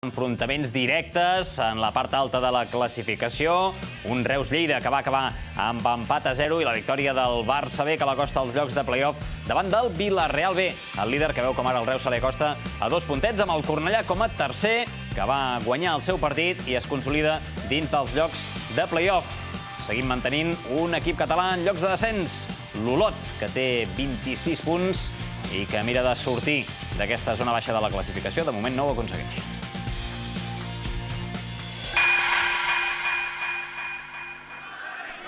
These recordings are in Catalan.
Enfrontaments directes en la part alta de la classificació. Un Reus-Lleida que va acabar amb empat a 0 i la victòria del Barça B que l'acosta als llocs de play-off davant del Villarreal B. El líder que veu com ara el Reus se li acosta a 2 puntets amb el Cornellà com a tercer, que va guanyar el seu partit i es consolida dins dels llocs de play-off. Seguim mantenint un equip català en llocs de descens, l'Olot, que té 26 punts i que mira de sortir d'aquesta zona baixa de la classificació. De moment no ho aconsegueix.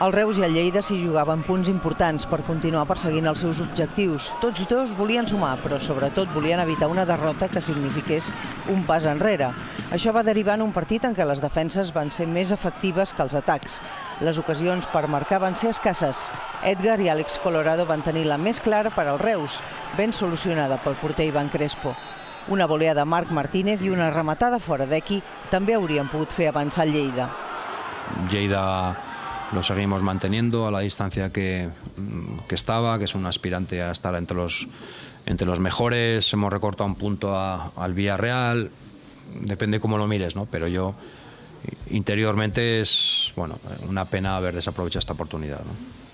El Reus i el Lleida s'hi jugaven punts importants per continuar perseguint els seus objectius. Tots dos volien sumar, però sobretot volien evitar una derrota que signifiqués un pas enrere. Això va derivar en un partit en què les defenses van ser més efectives que els atacs. Les ocasions per marcar van ser escasses. Edgar i Àlex Colorado van tenir la més clara per al Reus, ben solucionada pel porter Iván Crespo. Una volea de Marc Martínez i una rematada fora d'equi també haurien pogut fer avançar el Lleida. Lleida lo seguimos manteniendo a la distancia que estaba, que es un aspirante a estar entre los mejores. Hemos recortado un punto al Villarreal, depende cómo lo mires, ¿no? Pero yo interiormente es una pena haber desaprovechado esta oportunidad, ¿no?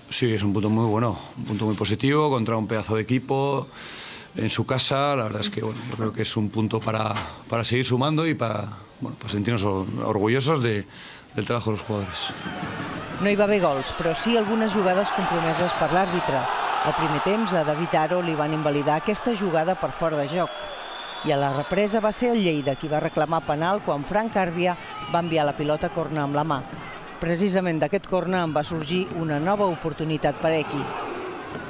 Sí, es un punto muy bueno, un punto muy positivo contra un pedazo de equipo en su casa. La verdad es que yo creo que es un punto para seguir sumando y para sentirnos orgullosos del trabajo de los jugadores. No hi va haver gols, però sí algunes jugades compromeses per l'àrbitre. Al primer temps, a David Aro li van invalidar aquesta jugada per fora de joc. I a la represa va ser el Lleida qui va reclamar penal quan Frank Arbia va enviar la pilota a córner amb la mà. Precisament d'aquest córner en va sorgir una nova oportunitat per Equi.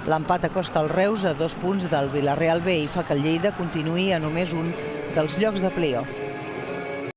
L'empat acosta el Reus a 2 punts del Villarreal B i fa que el Lleida continuï a només un dels llocs de play-off.